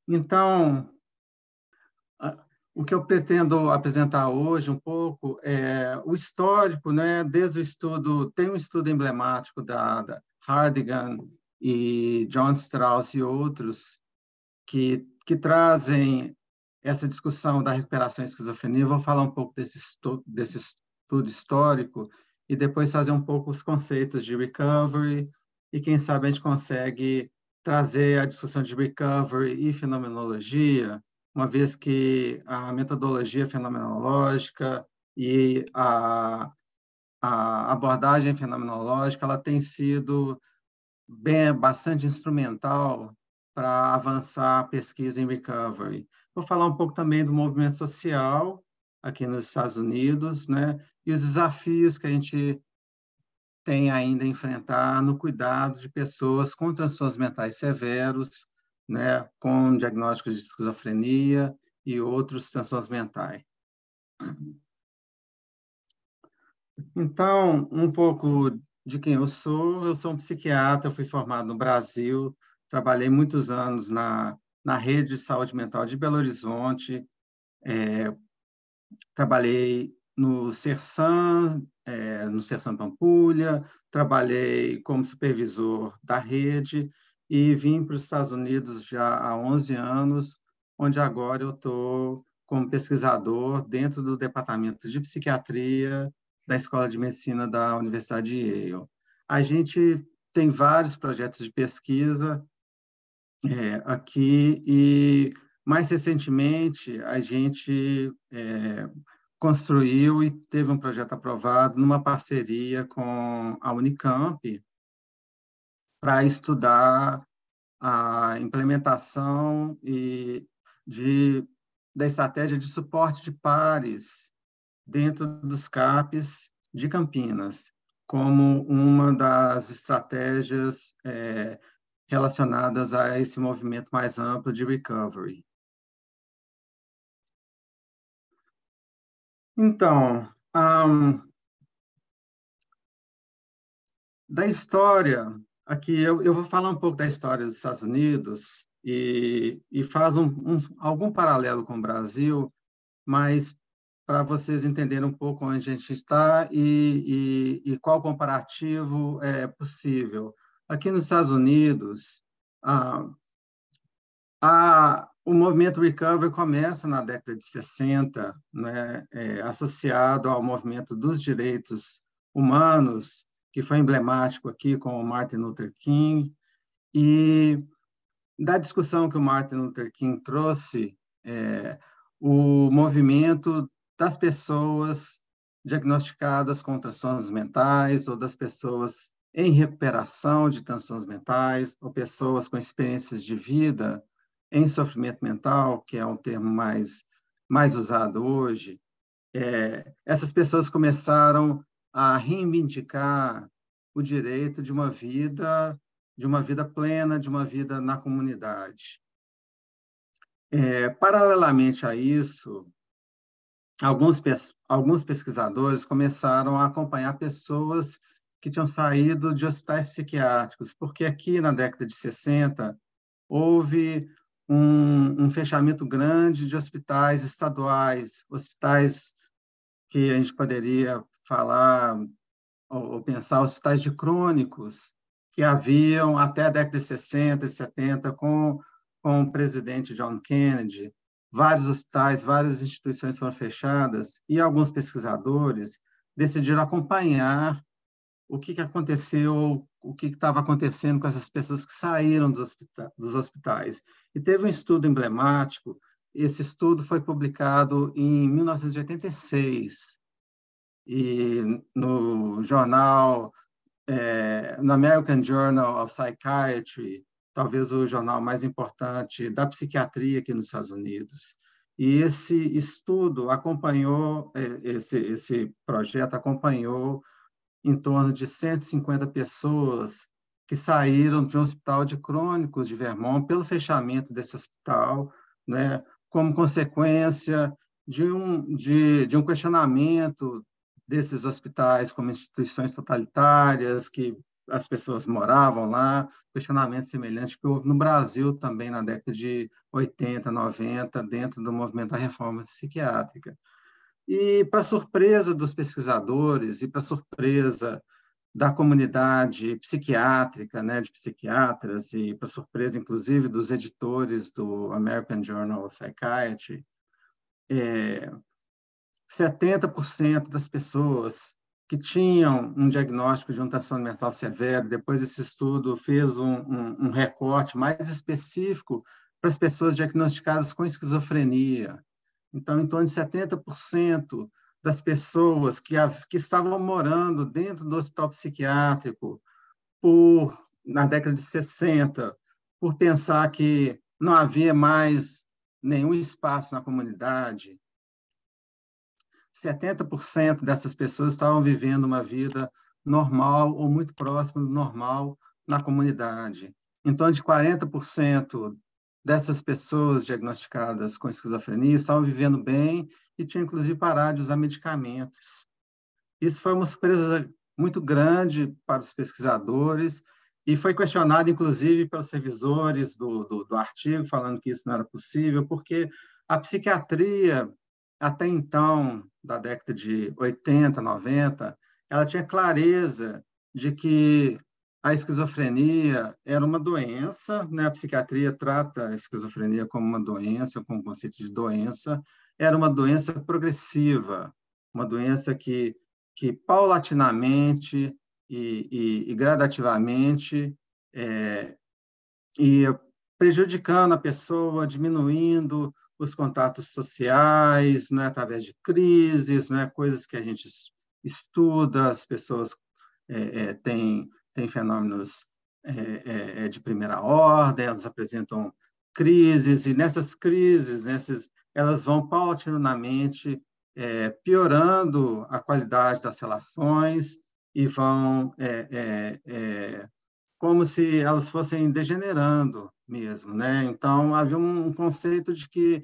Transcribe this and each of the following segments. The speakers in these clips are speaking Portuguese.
Então, o que eu pretendo apresentar hoje um pouco é o histórico, né? Desde o estudo, tem um estudo emblemático da Hardigan e John Strauss e outros que trazem essa discussão da recuperação em esquizofrenia. Eu vou falar um pouco desse estudo histórico e depois fazer um pouco os conceitos de recovery e, quem sabe, a gente consegue trazer a discussão de recovery e fenomenologia, uma vez que a metodologia fenomenológica e a abordagem fenomenológica ela tem sido bastante instrumental para avançar a pesquisa em recovery. Vou falar um pouco também do movimento social aqui nos Estados Unidos, né, e os desafios que a gente tem ainda a enfrentar no cuidado de pessoas com transtornos mentais severos, né, com diagnósticos de esquizofrenia e outros transtornos mentais. Então, um pouco de quem eu sou um psiquiatra, fui formado no Brasil, trabalhei muitos anos na rede de saúde mental de Belo Horizonte, trabalhei no Sersan Pampulha, trabalhei como supervisor da rede e vim para os Estados Unidos já há 11 anos, onde agora eu estou como pesquisador dentro do departamento de psiquiatria da Escola de Medicina da Universidade de Yale. A gente tem vários projetos de pesquisa aqui e, mais recentemente, a gente construiu e teve um projeto aprovado numa parceria com a Unicamp para estudar a implementação da estratégia de suporte de pares dentro dos CAPs de Campinas, como uma das estratégias relacionadas a esse movimento mais amplo de recovery. Então, da história, aqui eu vou falar um pouco da história dos Estados Unidos e faz algum paralelo com o Brasil, mas para vocês entenderem um pouco onde a gente está e qual comparativo é possível. Aqui nos Estados Unidos, o movimento Recovery começa na década de 60, né, associado ao movimento dos direitos humanos, que foi emblemático aqui com o Martin Luther King, e da discussão que o Martin Luther King trouxe, o movimento das pessoas diagnosticadas com transtornos mentais ou das pessoas em recuperação de transtornos mentais ou pessoas com experiências de vida em sofrimento mental, que é um termo mais usado hoje. Essas pessoas começaram a reivindicar o direito de uma vida plena, de uma vida na comunidade. Paralelamente a isso, alguns pesquisadores começaram a acompanhar pessoas que tinham saído de hospitais psiquiátricos, porque aqui na década de 60 houve um fechamento grande de hospitais estaduais, hospitais que a gente poderia falar ou pensar hospitais de crônicos, que haviam até a década de 60 e 70 com o presidente John Kennedy. Vários hospitais, várias instituições foram fechadas e alguns pesquisadores decidiram acompanhar o que aconteceu, o que estava acontecendo com essas pessoas que saíram dos hospitais. E teve um estudo emblemático, esse estudo foi publicado em 1986, e no jornal, no American Journal of Psychiatry, talvez o jornal mais importante da psiquiatria aqui nos Estados Unidos. E esse estudo acompanhou, esse projeto acompanhou em torno de 150 pessoas que saíram de um hospital de crônicos de Vermont pelo fechamento desse hospital, né, como consequência de um questionamento desses hospitais como instituições totalitárias que as pessoas moravam lá, questionamentos semelhantes que houve no Brasil também na década de 80, 90, dentro do movimento da reforma psiquiátrica. E, para surpresa dos pesquisadores e para surpresa da comunidade psiquiátrica, né, de psiquiatras, e para surpresa, inclusive, dos editores do American Journal of Psychiatry, 70% das pessoas que tinham um diagnóstico de um transtorno mental severo, depois esse estudo fez um recorte mais específico para as pessoas diagnosticadas com esquizofrenia. Então, em torno de 70% das pessoas que estavam morando dentro do hospital psiquiátrico na década de 60, por pensar que não havia mais nenhum espaço na comunidade, 70% dessas pessoas estavam vivendo uma vida normal ou muito próxima do normal na comunidade. Então, de 40% dessas pessoas diagnosticadas com esquizofrenia estavam vivendo bem e tinham, inclusive, parado de usar medicamentos. Isso foi uma surpresa muito grande para os pesquisadores e foi questionado, inclusive, pelos revisores do artigo, falando que isso não era possível, porque a psiquiatria, até então, da década de 80, 90, ela tinha clareza de que a esquizofrenia era uma doença, né? A psiquiatria trata a esquizofrenia como uma doença, como um conceito de doença, era uma doença progressiva, uma doença que paulatinamente e gradativamente ia prejudicando a pessoa, diminuindo os contatos sociais, né, através de crises, né, coisas que a gente estuda, as pessoas têm fenômenos de primeira ordem, elas apresentam crises, e nessas crises, elas vão paulatinamente piorando a qualidade das relações e vão como se elas fossem degenerando mesmo, né? Então, havia um conceito de que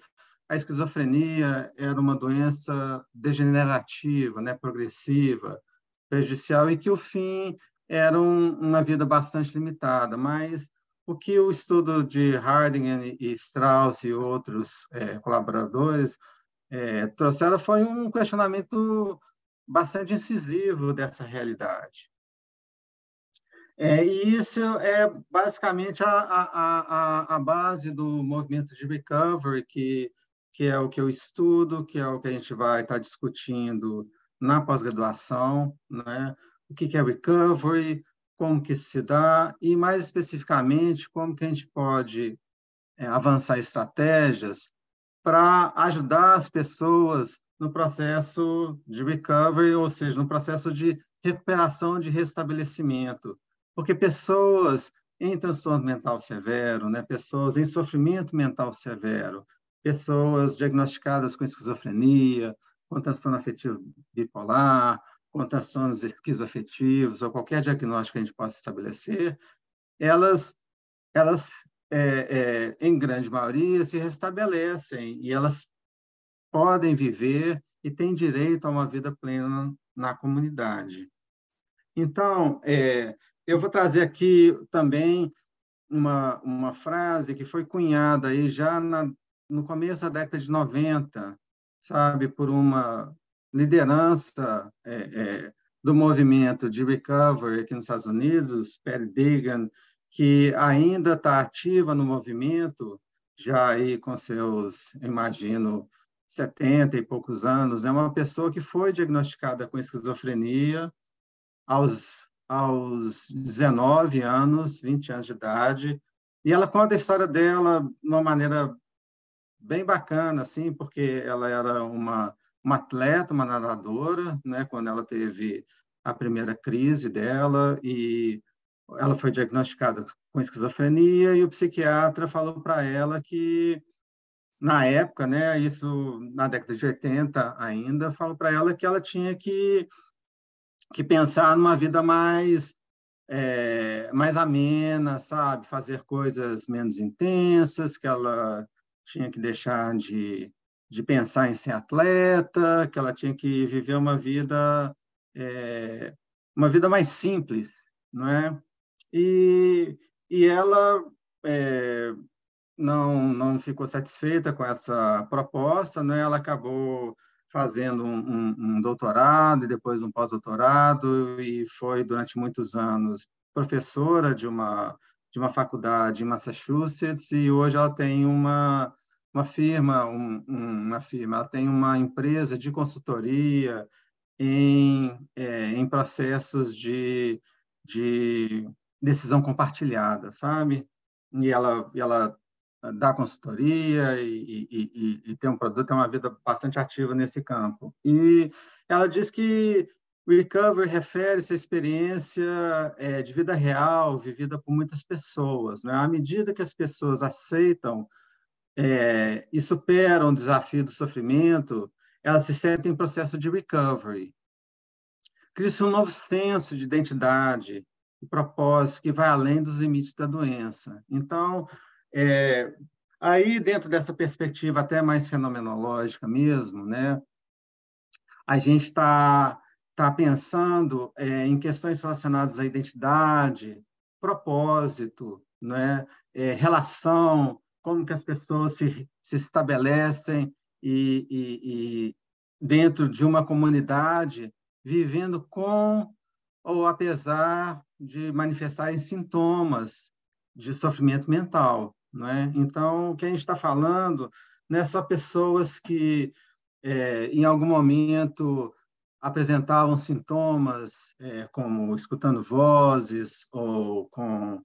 a esquizofrenia era uma doença degenerativa, né, progressiva, prejudicial, e que o fim era uma vida bastante limitada. Mas o que o estudo de Harding e Strauss e outros colaboradores trouxeram foi um questionamento bastante incisivo dessa realidade. E isso é basicamente a base do movimento de recovery, que é o que eu estudo, que é o que a gente vai estar discutindo na pós-graduação, né? O que é recovery, como que se dá, e mais especificamente, como que a gente pode avançar estratégias para ajudar as pessoas no processo de recovery, ou seja, no processo de recuperação, de restabelecimento. Porque pessoas em transtorno mental severo, né, pessoas em sofrimento mental severo, pessoas diagnosticadas com esquizofrenia, com transtorno afetivo bipolar, com transtornos esquizoafetivos, ou qualquer diagnóstico que a gente possa estabelecer, elas em grande maioria, se restabelecem e elas podem viver e têm direito a uma vida plena na comunidade. Então, eu vou trazer aqui também uma frase que foi cunhada aí já no começo da década de 90, sabe, por uma liderança do movimento de recovery aqui nos Estados Unidos, Patty Deegan, que ainda está ativa no movimento, já aí com seus, imagino, 70 e poucos anos, é uma pessoa que foi diagnosticada com esquizofrenia aos 19 anos, 20 anos de idade, e ela conta a história dela de uma maneira bem bacana, assim, porque ela era uma atleta, uma nadadora, né, quando ela teve a primeira crise dela, e ela foi diagnosticada com esquizofrenia, e o psiquiatra falou para ela que, na época, né, isso na década de 80 ainda, falou para ela que ela tinha que pensar numa vida mais amena, sabe? Fazer coisas menos intensas, que ela tinha que deixar de pensar em ser atleta, que ela tinha que viver uma vida mais simples, não é? E ela não ficou satisfeita com essa proposta, né? Ela acabou fazendo um doutorado e depois um pós-doutorado e foi durante muitos anos professora de uma faculdade em Massachusetts e hoje ela tem uma firma, ela tem uma empresa de consultoria em processos de decisão compartilhada, sabe? E ela dá consultoria e tem um produto, tem uma vida bastante ativa nesse campo. E ela diz que recovery refere-se à experiência de vida real, vivida por muitas pessoas. Né? À medida que as pessoas aceitam e superam o desafio do sofrimento, elas se sentem em processo de recovery. Cria-se um novo senso de identidade e propósito que vai além dos limites da doença. Então, é, aí, dentro dessa perspectiva até mais fenomenológica mesmo, né, a gente tá pensando em questões relacionadas à identidade, propósito, né, relação, como que as pessoas se estabelecem e dentro de uma comunidade, vivendo com ou apesar de manifestarem sintomas de sofrimento mental, não é? Então, o que a gente está falando não é só pessoas que, em algum momento, apresentavam sintomas, como escutando vozes ou com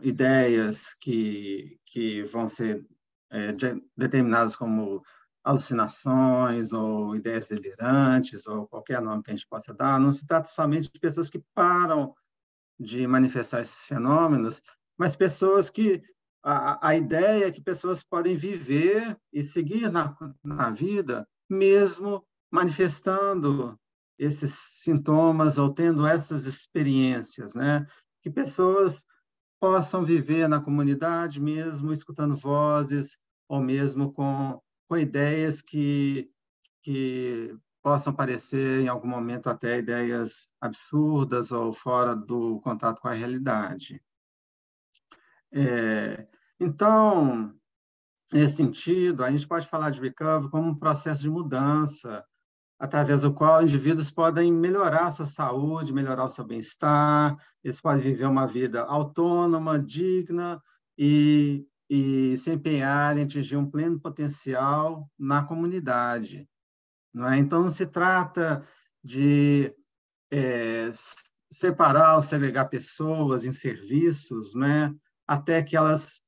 ideias que vão ser determinadas como alucinações ou ideias delirantes ou qualquer nome que a gente possa dar. Não se trata somente de pessoas que param de manifestar esses fenômenos, mas pessoas que a ideia é que pessoas podem viver e seguir na vida mesmo manifestando esses sintomas ou tendo essas experiências, né? Que pessoas possam viver na comunidade mesmo escutando vozes ou mesmo com ideias que possam parecer, em algum momento, até ideias absurdas ou fora do contato com a realidade. Então, nesse sentido, a gente pode falar de recovery como um processo de mudança, através do qual indivíduos podem melhorar a sua saúde, melhorar o seu bem-estar, eles podem viver uma vida autônoma, digna e se empenhar em atingir um pleno potencial na comunidade. Não é? Então, não se trata de separar ou segregar pessoas em serviços, né? Até que elas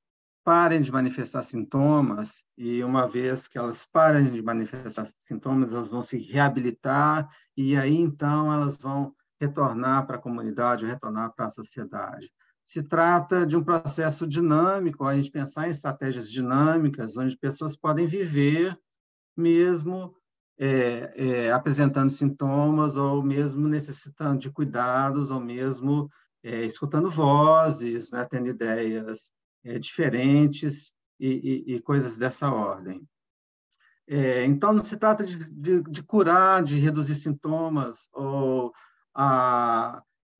parem de manifestar sintomas, e uma vez que elas parem de manifestar sintomas, elas vão se reabilitar, e aí então elas vão retornar para a comunidade, retornar para a sociedade. Se trata de um processo dinâmico, a gente pensar em estratégias dinâmicas, onde pessoas podem viver mesmo apresentando sintomas, ou mesmo necessitando de cuidados, ou mesmo escutando vozes, né, tendo ideias diferentes e coisas dessa ordem. Então, não se trata de curar, de reduzir sintomas, ou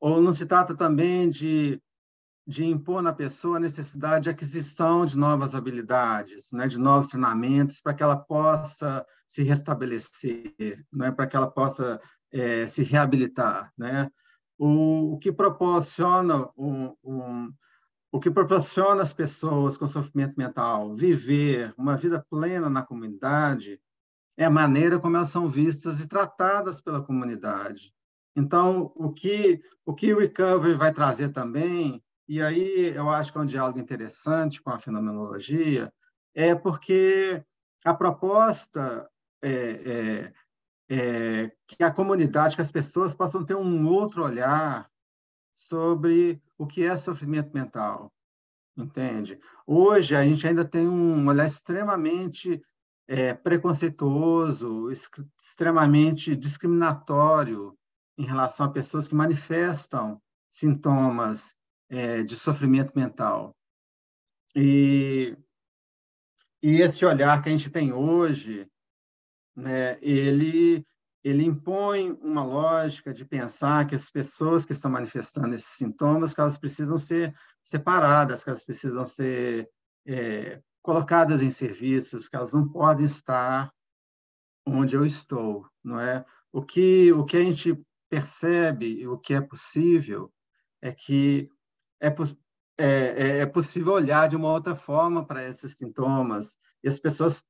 não se trata também de impor na pessoa a necessidade de aquisição de novas habilidades, né, de novos treinamentos, para que ela possa se restabelecer, né, para que ela possa se reabilitar. Né? O que proporciona o que proporciona às pessoas com sofrimento mental viver uma vida plena na comunidade é a maneira como elas são vistas e tratadas pela comunidade. Então, o que o recovery vai trazer também, e aí eu acho que é um diálogo interessante com a fenomenologia, é porque a proposta é que a comunidade, que as pessoas possam ter um outro olhar sobre o que é sofrimento mental, entende? Hoje, a gente ainda tem um olhar extremamente preconceituoso, extremamente discriminatório em relação a pessoas que manifestam sintomas de sofrimento mental. E, e esse olhar que a gente tem hoje, né, ele ele impõe uma lógica de pensar que as pessoas que estão manifestando esses sintomas, que elas precisam ser separadas, que elas precisam ser colocadas em serviços, que elas não podem estar onde eu estou, não é? O que a gente percebe e o que é possível é que é, é possível olhar de uma outra forma para esses sintomas, e as pessoas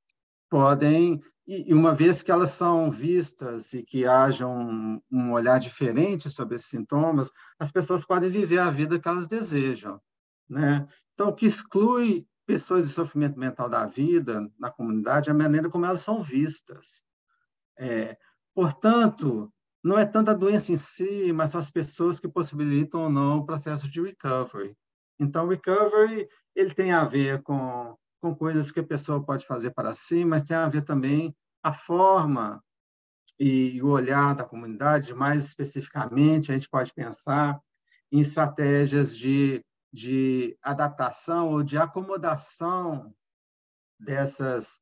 podem, e uma vez que elas são vistas e que haja um olhar diferente sobre esses sintomas, as pessoas podem viver a vida que elas desejam, né? Então, o que exclui pessoas de sofrimento mental da vida na comunidade é a maneira como elas são vistas. Portanto, não é tanto a doença em si, mas são as pessoas que possibilitam ou não o processo de recovery. Então, recovery ele tem a ver com coisas que a pessoa pode fazer para si, mas tem a ver também a forma e o olhar da comunidade. Mais especificamente, a gente pode pensar em estratégias de adaptação ou de acomodação dessas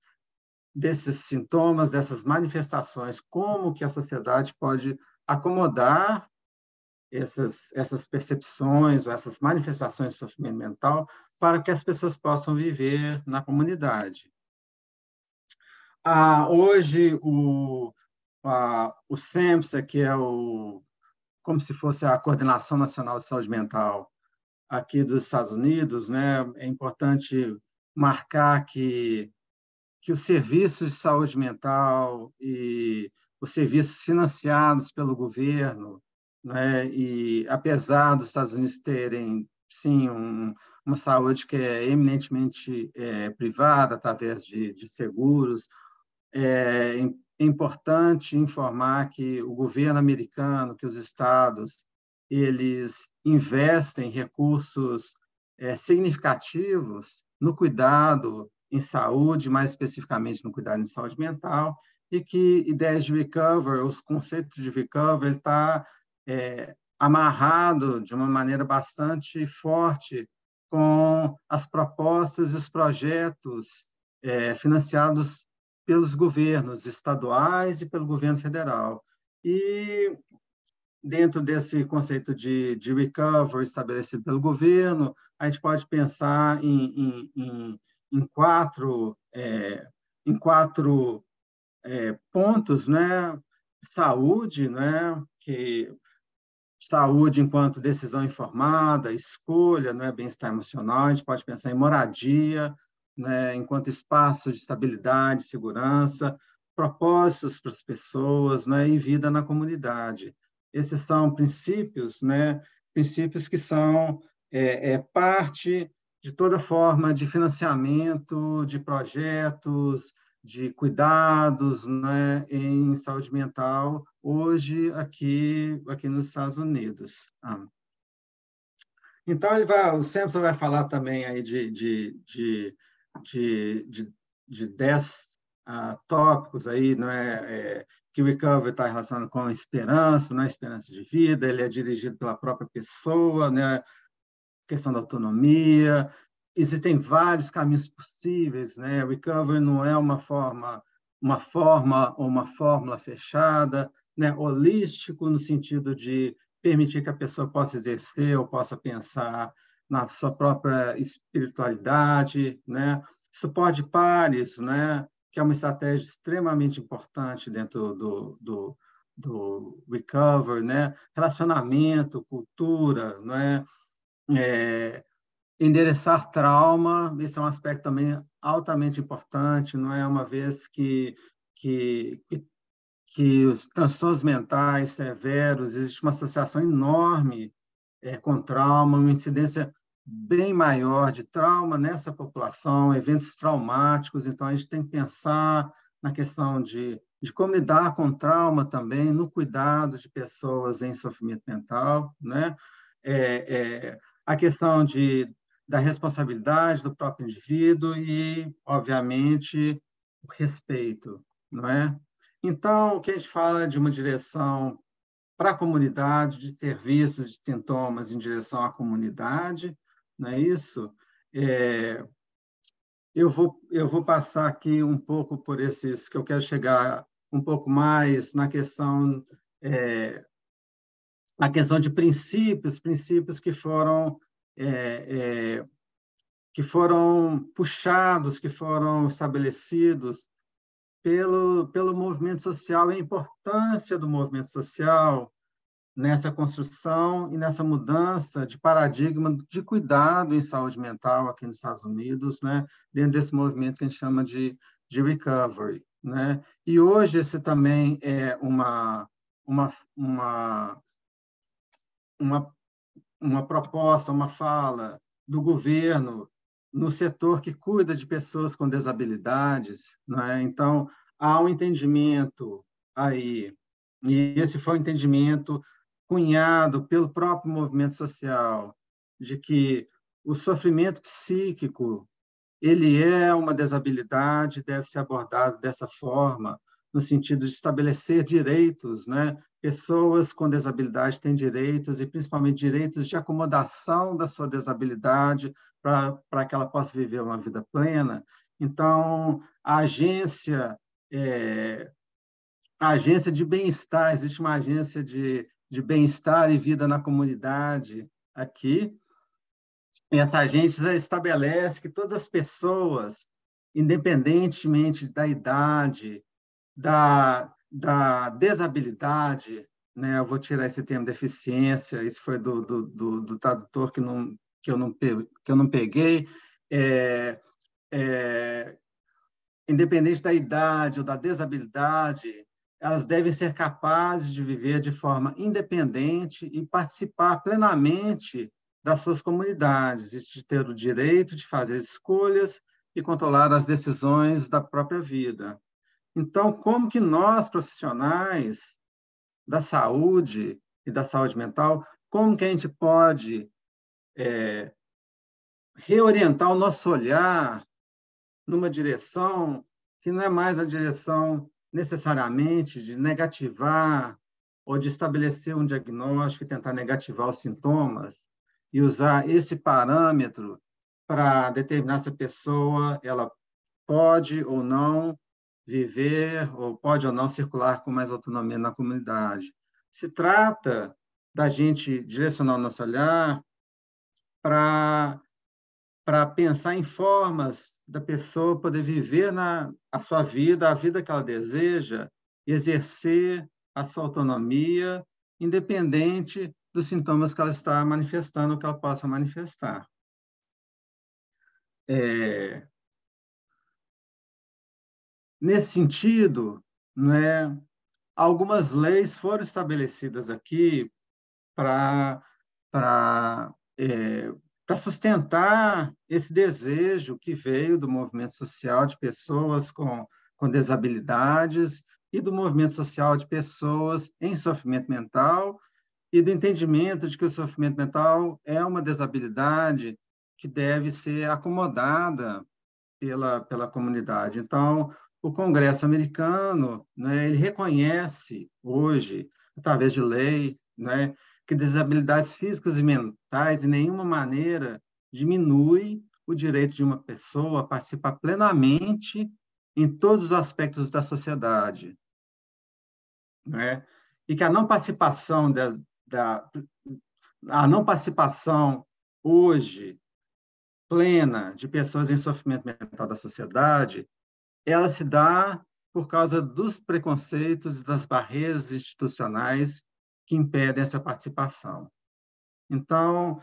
desses sintomas, dessas manifestações, como que a sociedade pode acomodar essas percepções, ou essas manifestações de sofrimento mental, para que as pessoas possam viver na comunidade. Hoje, o SEMSA, que é como se fosse a Coordenação Nacional de Saúde Mental aqui dos Estados Unidos, né, é importante marcar que os serviços de saúde mental e os serviços financiados pelo governo, né, e apesar dos Estados Unidos terem, sim, uma saúde que é eminentemente privada, através de seguros, é importante informar que o governo americano, que os estados, eles investem recursos significativos no cuidado em saúde, mais especificamente no cuidado em saúde mental, e que ideias de recovery, os conceitos de recovery, está amarrado de uma maneira bastante forte com as propostas e os projetos financiados pelos governos estaduais e pelo governo federal. E dentro desse conceito de recovery estabelecido pelo governo, a gente pode pensar em quatro pontos, né? Saúde, né? Saúde enquanto decisão informada, escolha, né? Bem-estar emocional, a gente pode pensar em moradia, né? Enquanto espaço de estabilidade, segurança, propósitos para as pessoas, né? E vida na comunidade. Esses são princípios, né? Princípios que são parte de toda forma de financiamento de projetos, de cuidados, né, em saúde mental, hoje aqui nos Estados Unidos. Então, o Sampson vai falar também aí de 10 tópicos aí, né, que o recovery está relacionado com a esperança, né, esperança de vida, ele é dirigido pela própria pessoa, né, questão da autonomia. Existem vários caminhos possíveis, né? Recovery não é uma forma ou uma fórmula fechada, né? Holístico no sentido de permitir que a pessoa possa exercer ou possa pensar na sua própria espiritualidade, né? Suporte pares, né? Que é uma estratégia extremamente importante dentro do recovery, né? Relacionamento, cultura, né? Endereçar trauma, esse é um aspecto também altamente importante, não é? Uma vez que, que os transtornos mentais severos, existe uma associação enorme com trauma, uma incidência bem maior de trauma nessa população, eventos traumáticos, então a gente tem que pensar na questão de como lidar com trauma também, no cuidado de pessoas em sofrimento mental, né? A questão da responsabilidade do próprio indivíduo e, obviamente, o respeito, não é? Então, o que a gente fala de uma direção para a comunidade, de serviços de sintomas em direção à comunidade, não é isso? Eu vou passar aqui um pouco por esses que eu quero chegar um pouco mais na questão de princípios que foram puxados, que foram estabelecidos pelo movimento social, e a importância do movimento social nessa construção e nessa mudança de paradigma de cuidado em saúde mental aqui nos Estados Unidos, né, dentro desse movimento que a gente chama de recovery, né? E hoje esse também é uma, uma, uma proposta, uma fala do governo no setor que cuida de pessoas com desabilidades, né? Então, há um entendimento aí, e esse foi um entendimento cunhado pelo próprio movimento social, de que o sofrimento psíquico ele é uma desabilidade, deve ser abordado dessa forma, no sentido de estabelecer direitos, né? Pessoas com desabilidade têm direitos, e principalmente direitos de acomodação da sua desabilidade, para que ela possa viver uma vida plena. Então, a agência de bem-estar, existe uma agência de bem-estar e vida na comunidade aqui. Essa agência estabelece que todas as pessoas, independentemente da idade, da desabilidade, né? Eu vou tirar esse termo deficiência, isso foi do tradutor que eu não peguei, é, é, independente da idade ou da desabilidade, elas devem ser capazes de viver de forma independente e participar plenamente das suas comunidades, e de ter o direito de fazer escolhas e controlar as decisões da própria vida. Então, como que nós, profissionais da saúde e da saúde mental, como que a gente pode reorientar o nosso olhar numa direção que não é mais a direção necessariamente de negativar ou de estabelecer um diagnóstico e tentar negativar os sintomas, e usar esse parâmetro para determinar se a pessoa ela pode ou não viver, ou pode ou não circular com mais autonomia na comunidade. Se trata da gente direcionar o nosso olhar para pensar em formas da pessoa poder viver a sua vida, a vida que ela deseja, exercer a sua autonomia, independente dos sintomas que ela está manifestando, que ela possa manifestar. Nesse sentido, né, algumas leis foram estabelecidas aqui para para sustentar esse desejo que veio do movimento social de pessoas com desabilidades e do movimento social de pessoas em sofrimento mental, e do entendimento de que o sofrimento mental é uma desabilidade que deve ser acomodada pela comunidade. Então, o Congresso americano, né, ele reconhece hoje, através de lei, né, que desabilidades físicas e mentais, de nenhuma maneira, diminui o direito de uma pessoa a participar plenamente em todos os aspectos da sociedade, né? E que a não participação hoje plena de pessoas em sofrimento mental da sociedade, ela se dá por causa dos preconceitos e das barreiras institucionais que impedem essa participação. Então,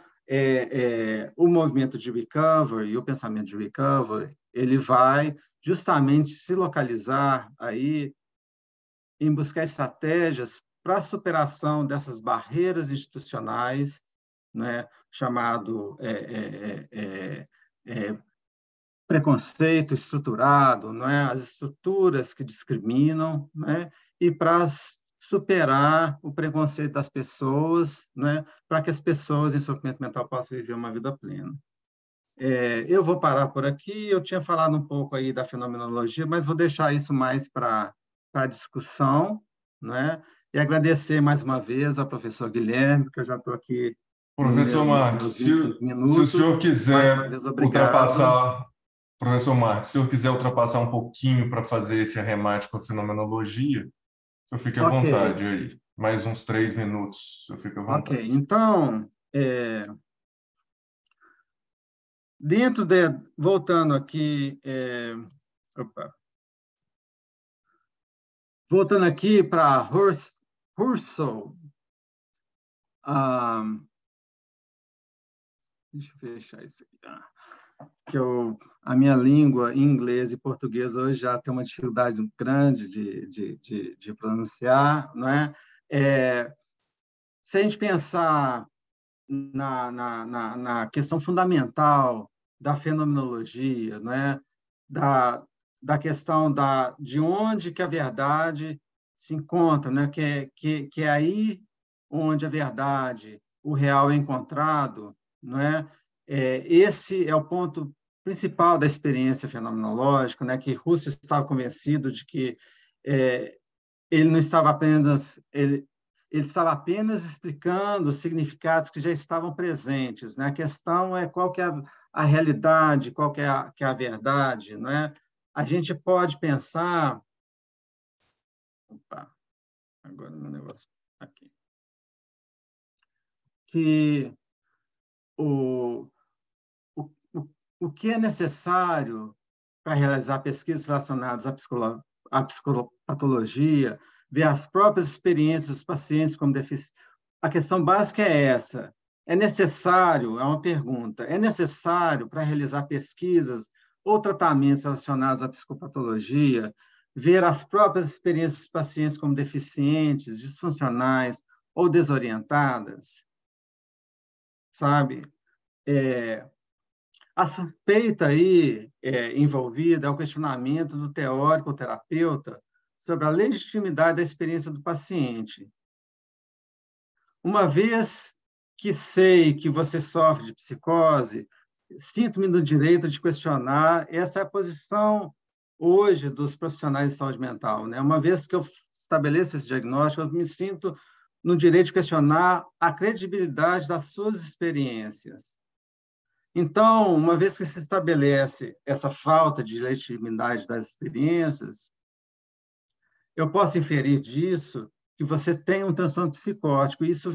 o movimento de recovery e o pensamento de recovery, ele vai justamente se localizar aí em buscar estratégias para a superação dessas barreiras institucionais, né, chamado preconceito estruturado, não é? As estruturas que discriminam, né? E para superar o preconceito das pessoas, né? Para que as pessoas em sofrimento mental possam viver uma vida plena. Eu vou parar por aqui. Eu tinha falado um pouco aí da fenomenologia, mas vou deixar isso mais para a discussão, né? E agradecer mais uma vez ao professor Guilherme, que eu já estou aqui Professor nos Marcos, meus 25 se o minutos. senhor Mais uma quiser vez, obrigado. ultrapassar Professor Marcos, se eu quiser ultrapassar um pouquinho para fazer esse arremate com a fenomenologia, o senhor fique à Ok, vontade aí. Mais uns 3 minutos, o senhor fique à ok. vontade. Então, dentro de, voltando aqui, opa, voltando aqui para Husserl, ah, deixa eu fechar isso aqui, que a minha língua, inglês e português, hoje já tem uma dificuldade grande de pronunciar, não é? Se a gente pensar na questão fundamental da fenomenologia, não é? Da questão de onde que a verdade se encontra, né? Que é aí onde a verdade, o real é encontrado, não é? Esse é o ponto principal da experiência fenomenológica, né? Que Husserl estava convencido de que é, ele não estava apenas ele estava apenas explicando os significados que já estavam presentes, né? A questão é qual que é a realidade, qual que é a verdade, não é? A gente pode pensar, opa, agora meu negócio aqui, que o, o, o que é necessário para realizar pesquisas relacionadas à psicopatologia, ver as próprias experiências dos pacientes como deficientes. A questão básica é essa. É necessário, é uma pergunta, é necessário para realizar pesquisas ou tratamentos relacionados à psicopatologia, ver as próprias experiências dos pacientes como deficientes, disfuncionais ou desorientadas, sabe? É, a suspeita aí envolvida é o questionamento do teórico terapeuta sobre a legitimidade da experiência do paciente. Uma vez que sei que você sofre de psicose, sinto-me no direito de questionar. Essa é a posição hoje dos profissionais de saúde mental, né? Uma vez que eu estabeleço esse diagnóstico, eu me sinto no direito de questionar a credibilidade das suas experiências. Então, uma vez que se estabelece essa falta de legitimidade das experiências, eu posso inferir disso que você tem um transtorno psicótico. Isso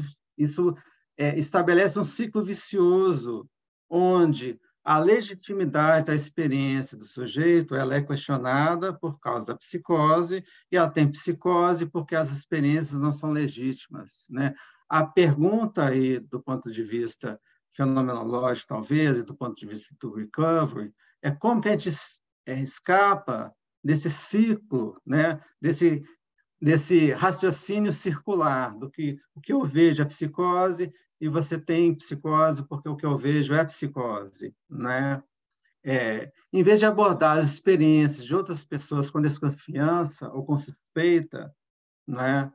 estabelece um ciclo vicioso, onde a legitimidade da experiência do sujeito ela é questionada por causa da psicose, e ela tem psicose porque as experiências não são legítimas, né? A pergunta aí, do ponto de vista fenomenológico, talvez, e do ponto de vista do recovery, é como que a gente escapa desse ciclo, né? Desse raciocínio circular, do que o que eu vejo é psicose e você tem psicose porque o que eu vejo é psicose, né? Em vez de abordar as experiências de outras pessoas com desconfiança ou com suspeita, né?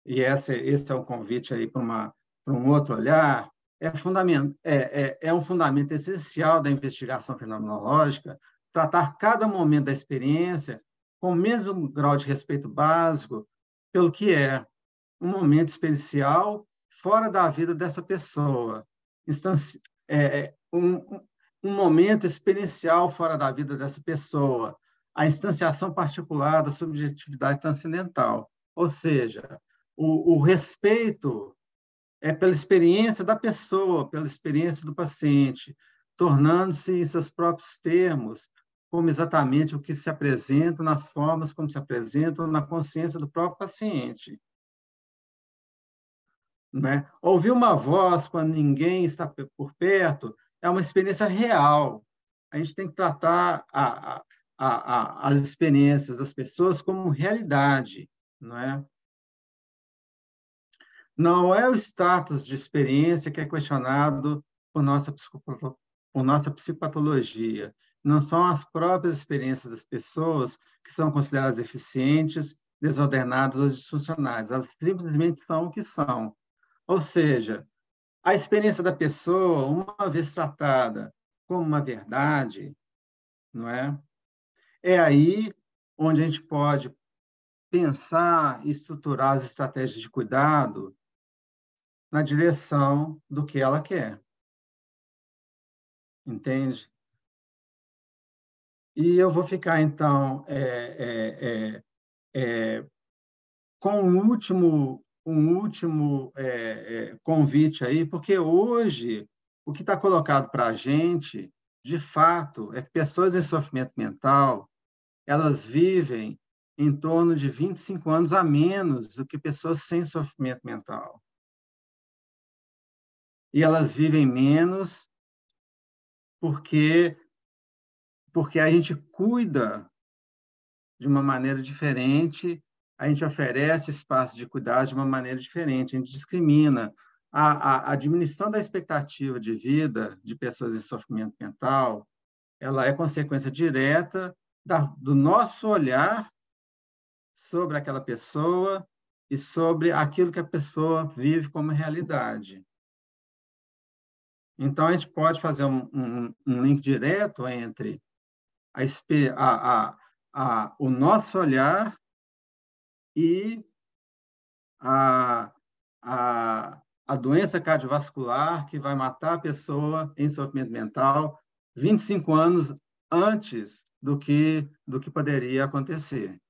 E esse é um convite aí para um outro olhar, é um fundamento essencial da investigação fenomenológica tratar cada momento da experiência com o mesmo grau de respeito básico pelo que é um momento experiencial fora da vida dessa pessoa, instanci, é, um, um momento experiencial fora da vida dessa pessoa, a instanciação particular da subjetividade transcendental, ou seja, o respeito é pela experiência da pessoa, pela experiência do paciente, tornando-se em seus próprios termos, como exatamente o que se apresenta nas formas como se apresentam na consciência do próprio paciente. Né? Ouvir uma voz quando ninguém está por perto é uma experiência real. A gente tem que tratar as experiências das pessoas como realidade, não é? Não é o status de experiência que é questionado por nossa psicopatologia. Não são as próprias experiências das pessoas que são consideradas deficientes, desordenadas ou disfuncionais. Elas simplesmente são o que são. Ou seja, a experiência da pessoa, uma vez tratada como uma verdade, não é? É aí onde a gente pode pensar e estruturar as estratégias de cuidado na direção do que ela quer, entende? E eu vou ficar, então, com um último convite aí, porque hoje o que está colocado para a gente, de fato, é que pessoas em sofrimento mental, elas vivem em torno de 25 anos a menos do que pessoas sem sofrimento mental. E elas vivem menos porque a gente cuida de uma maneira diferente, a gente oferece espaço de cuidado de uma maneira diferente, a gente discrimina. A diminuição da expectativa de vida de pessoas em sofrimento mental, ela é consequência direta do nosso olhar sobre aquela pessoa e sobre aquilo que a pessoa vive como realidade. Então, a gente pode fazer um link direto entre o nosso olhar e a, a doença cardiovascular que vai matar a pessoa em sofrimento mental 25 anos antes do que poderia acontecer.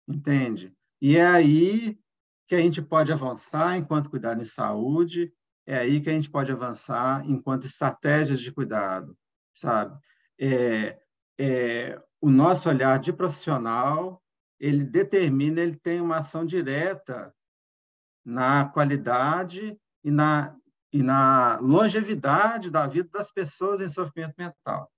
Entende? E é aí que a gente pode avançar enquanto cuidado em saúde, é aí que a gente pode avançar enquanto estratégias de cuidado, sabe? O nosso olhar de profissional, ele determina, ele tem uma ação direta na qualidade e na longevidade da vida das pessoas em sofrimento mental.